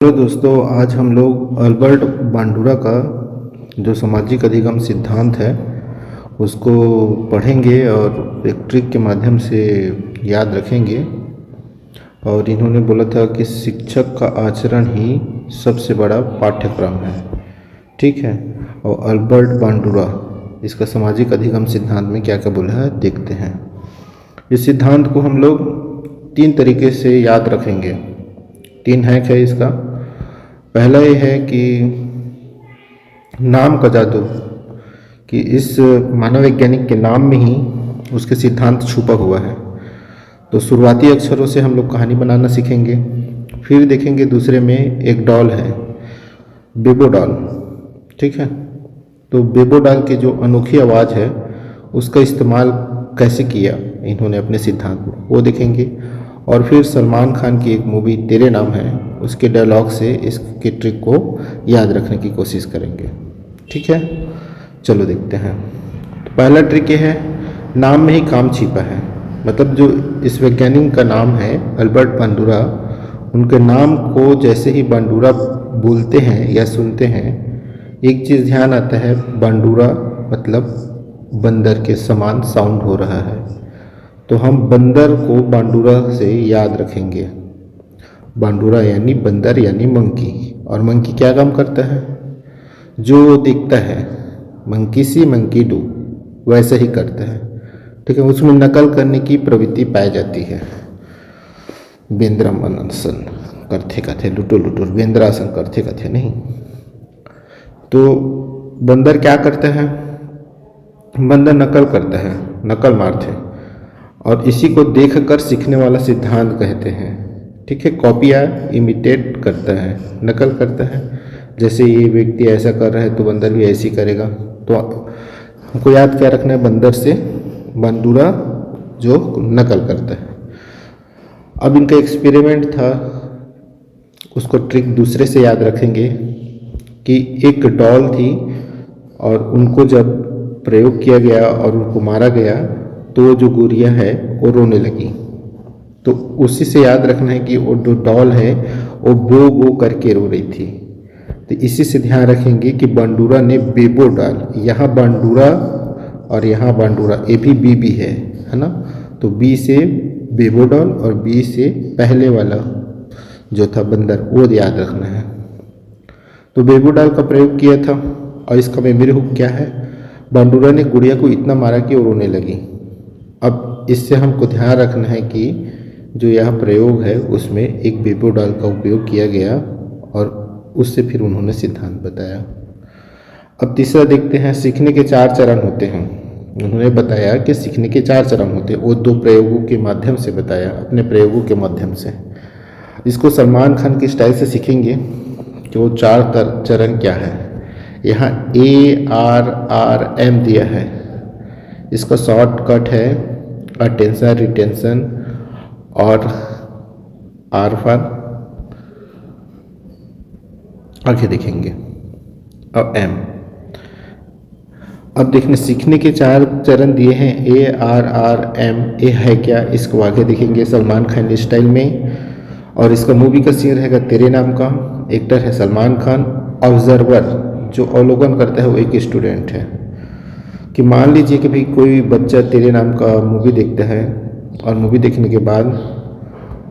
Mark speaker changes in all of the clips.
Speaker 1: Hello दोस्तों, आज हम लोग अल्बर्ट बांडुरा का जो सामाजिक अधिगम सिद्धांत है उसको पढ़ेंगे और एक ट्रिक के माध्यम से याद रखेंगे। और इन्होंने बोला था कि शिक्षक का आचरण ही सबसे बड़ा पाठ्यक्रम है। ठीक है। और अल्बर्ट बांडुरा इसका सामाजिक अधिगम सिद्धांत में क्या क्या बोला है देखते हैं। इस सिद्धांत को हम लोग 3 तरीके से याद रखेंगे। 3 हैक है इसका। पहला ये है कि नाम का जादू, कि इस मानव वैज्ञानिक के नाम में ही उसके सिद्धांत छुपा हुआ है। तो शुरुआती अक्षरों से हम लोग कहानी बनाना सीखेंगे। फिर देखेंगे दूसरे में एक डॉल है, बेबो डॉल। ठीक है। तो बेबो डॉल की जो अनोखी आवाज़ है उसका इस्तेमाल कैसे किया इन्होंने अपने सिद्धांत में, वो देखेंगे। और फिर सलमान खान की एक मूवी तेरे नाम है, उसके डायलॉग से इसके ट्रिक को याद रखने की कोशिश करेंगे। ठीक है, चलो देखते हैं। तो पहला ट्रिक ये है, नाम में ही काम छिपा है। मतलब जो इस वैज्ञानिक का नाम है अल्बर्ट बांडुरा, उनके नाम को जैसे ही बांडुरा बोलते हैं या सुनते हैं, एक चीज़ ध्यान आता है, बांडुरा मतलब बंदर के समान साउंड हो रहा है। तो हम बंदर को बांडुरा से याद रखेंगे। बांडुरा यानी बंदर यानी मंकी। और मंकी क्या काम करता है? जो दिखता है मंकी सी मंकी डू वैसे ही करता है। ठीक है। उसमें नकल करने की प्रवृत्ति पाई जाती है। बेंद्रासन करते कथे लुटो लुटो, बेंद्रासन करते कथे नहीं। तो बंदर क्या करता है? बंदर नकल करता है, नकल मारते हैं। और इसी को देखकर सीखने वाला सिद्धांत कहते हैं। ठीक है। कॉपी या इमिटेट करता है, नकल करता है। जैसे ये व्यक्ति ऐसा कर रहा है तो बंदर भी ऐसे ही करेगा। तो हमको याद क्या रखना है? बंदर से बांडुरा जो नकल करता है। अब इनका एक्सपेरिमेंट था, उसको ट्रिक दूसरे से याद रखेंगे कि एक डॉल थी और उनको जब प्रयोग किया गया और उनको मारा गया तो जो गुड़िया है वो रोने लगी। तो उसी से याद रखना है कि वो जो डॉल है वो बो करके रो रही थी। तो इसी से ध्यान रखेंगे कि बांडुरा ने बेबो डॉल, यहाँ बांडुरा और यहाँ बांडुरा, ये भी बी है ना। तो बी से बेबो डॉल और बी से पहले वाला जो था बंदर, वो याद रखना है। तो बेबो डॉल का प्रयोग किया था। और इसका मेमोरी हुक क्या है? बांडुरा ने गुड़िया को इतना मारा कि वो रोने लगी। अब इससे हमको ध्यान रखना है कि जो यह प्रयोग है उसमें एक बेबो डॉल का उपयोग किया गया और उससे फिर उन्होंने सिद्धांत बताया। अब तीसरा देखते हैं, सीखने के 4 चरण होते हैं। उन्होंने बताया कि सीखने के 4 चरण होते हैं। वो 2 प्रयोगों के माध्यम से बताया, अपने प्रयोगों के माध्यम से। इसको सलमान खान की स्टाइल से सीखेंगे कि वो 4 चरण क्या है। यहाँ ARRM दिया है। इसका शॉर्टकट है अटेंशन, रिटेंशन और R फॉर आगे देखेंगे। अब M। अब देखने सीखने के 4 चरण दिए हैं, ARRM। ए है क्या, इसको आगे देखेंगे सलमान खान स्टाइल में। और इसका मूवी का सीन रहेगा तेरे नाम का। एक्टर है सलमान खान। ऑब्जर्वर जो अवलोकन करता है वो एक स्टूडेंट है। कि मान लीजिए कि भाई कोई बच्चा तेरे नाम का मूवी देखता है और मूवी देखने के बाद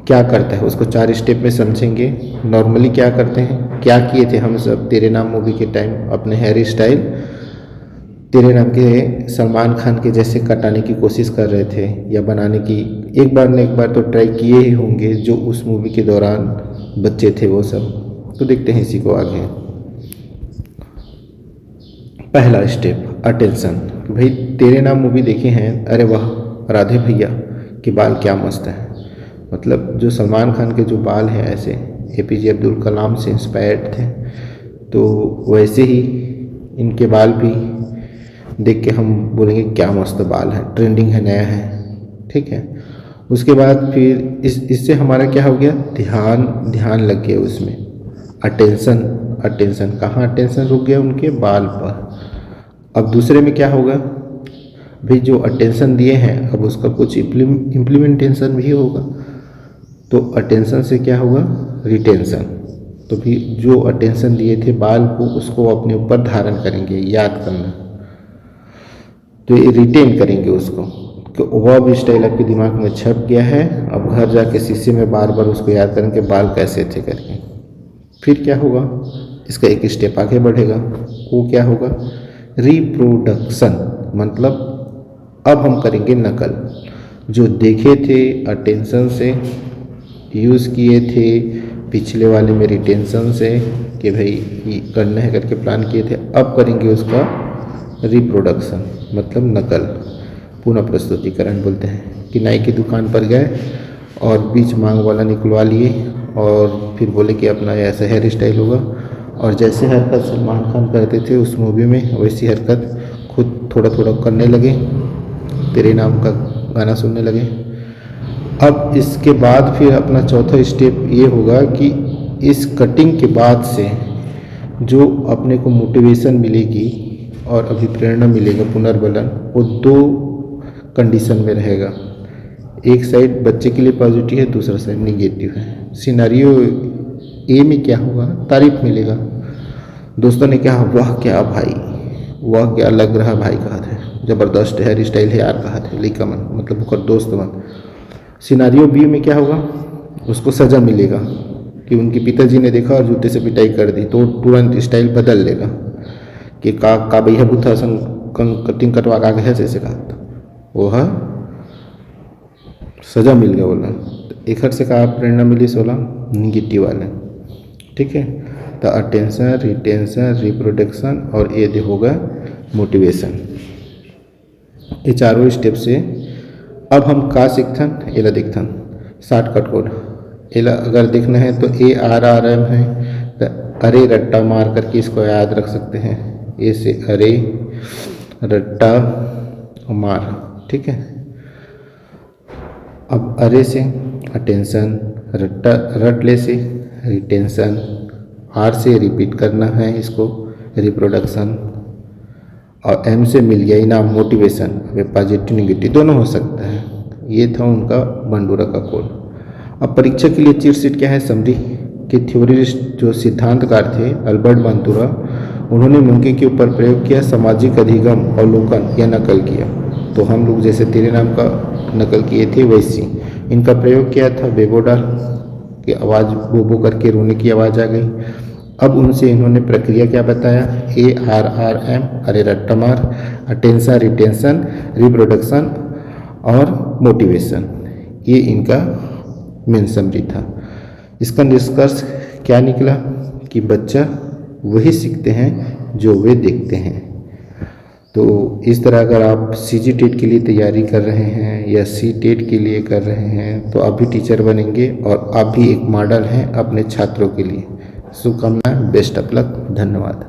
Speaker 1: क्या करता है उसको 4 स्टेप में समझेंगे। नॉर्मली क्या करते हैं, क्या किए थे हम सब तेरे नाम मूवी के टाइम, अपने हेयर स्टाइल तेरे नाम के सलमान खान के जैसे कटाने की कोशिश कर रहे थे या बनाने की। एक बार न एक बार तो ट्राई किए ही होंगे जो उस मूवी के दौरान बच्चे थे वो सब। तो देखते हैं इसी को आगे। पहला स्टेप अटेंशन। भाई तेरे नाम मूवी देखे हैं, अरे वाह राधे भैया के बाल क्या मस्त है। मतलब जो सलमान खान के जो बाल हैं ऐसे APJ अब्दुल कलाम से इंस्पायर्ड थे, तो वैसे ही इनके बाल भी देख के हम बोलेंगे क्या मस्त बाल है, ट्रेंडिंग है, नया है। ठीक है। उसके बाद फिर इससे हमारा क्या हो गया, ध्यान लग गया उसमें। अटेंशन कहाँ अटेंशन रुक गया, उनके बाल पर। अब दूसरे में क्या होगा, भाई जो अटेंशन दिए हैं अब उसका कुछ इम्प्लीमेंटेशन भी होगा। तो अटेंशन से क्या होगा, रिटेंशन। तो भी जो अटेंशन दिए थे बाल को उसको अपने ऊपर धारण करेंगे, याद करना। तो ये रिटेन करेंगे उसको कि वह भी स्टाइल आपके दिमाग में छप गया है। अब घर जाके शीशे में बार बार उसको याद करेंगे बाल कैसे थे करके। फिर क्या होगा, इसका एक स्टेप आगे बढ़ेगा। वो क्या होगा, रिप्रोडक्शन, मतलब अब हम करेंगे नकल। जो देखे थे अटेंशन से, यूज़ किए थे पिछले वाले में रिटेंशन से कि भाई ये करना है करके प्लान किए थे, अब करेंगे उसका रिप्रोडक्शन मतलब नकल, पुनः प्रस्तुतिकरण बोलते हैं। कि नाई की दुकान पर गए और बीच मांग वाला निकलवा लिए और फिर बोले कि अपना ऐसा हेयर स्टाइल होगा, और जैसे हरकत सलमान खान करते थे उस मूवी में वैसी हरकत खुद थोड़ा थोड़ा करने लगे, तेरे नाम का गाना सुनने लगे। अब इसके बाद फिर अपना चौथा स्टेप ये होगा कि इस कटिंग के बाद से जो अपने को मोटिवेशन मिलेगी और अभिप्रेरणा मिलेगा, पुनर्बलन, वो दो कंडीशन में रहेगा। एक साइड बच्चे के लिए पॉजिटिव है, दूसरा साइड निगेटिव है। सिनारियो ए में क्या होगा, तारीफ मिलेगा। दोस्तों ने कहा वाह क्या भाई, वाह क्या लग रहा भाई कहा थे, ज़बरदस्त हेयर स्टाइल है यार कहा थे, लेकिन मन मतलब उसका दोस्त मन। सिनारियो बी में क्या होगा, उसको सज़ा मिलेगा कि उनके पिताजी ने देखा और जूते से पिटाई कर दी, तो तुरंत स्टाइल बदल लेगा कि का भैया बुथा संग कटिंग कटवा का है से कहा, वो है सज़ा मिल गया बोला। एक हर से कहा प्रेरणा मिली 16 निगेटिव वाले, ठीक है। तो अटेंशन, रिटेंशन, रिप्रोडक्शन और ये होगा मोटिवेशन। ये चारों स्टेप से अब हम का सीखथन एला देखथन शॉर्टकट कोड। एला अगर देखना है तो ARRM है, तो अरे रट्टा मार करके इसको याद रख सकते हैं। ए से अरे रट्टा मार, ठीक है। अब अरे से अटेंशन, रट्टा रटले से रिटेंशन, आर से रिपीट करना है इसको रिप्रोडक्शन, और एम से मिल गया इनाम मोटिवेशन। वे पॉजिटिव निगेटिव दोनों हो सकता है। ये था उनका बंडूरा का कोड। अब परीक्षा के लिए चीट शीट क्या है, समरी कि थ्योरिस्ट जो सिद्धांतकार थे अल्बर्ट बंडूरा, उन्होंने मुंगे के ऊपर प्रयोग किया, सामाजिक अधिगम, अवलोकन या नकल किया। तो हम लोग जैसे तेरे नाम का नकल किए थे वैसी इनका प्रयोग किया था। बेबोडाल की आवाज़ बोबो करके रोने की आवाज़ आ गई। अब उनसे इन्होंने प्रक्रिया क्या बताया, ARRM अरे रट्टा मार, अटेंशन, रिटेंशन, रिप्रोडक्शन और मोटिवेशन, ये इनका मेन समरी था। इसका निष्कर्ष क्या निकला कि बच्चा वही सीखते हैं जो वे देखते हैं। तो इस तरह अगर आप CG टेट के लिए तैयारी कर रहे हैं या CTET के लिए कर रहे हैं तो आप भी टीचर बनेंगे और आप भी एक मॉडल हैं अपने छात्रों के लिए। शुभकामनाएं, बेस्ट ऑफ लक, धन्यवाद।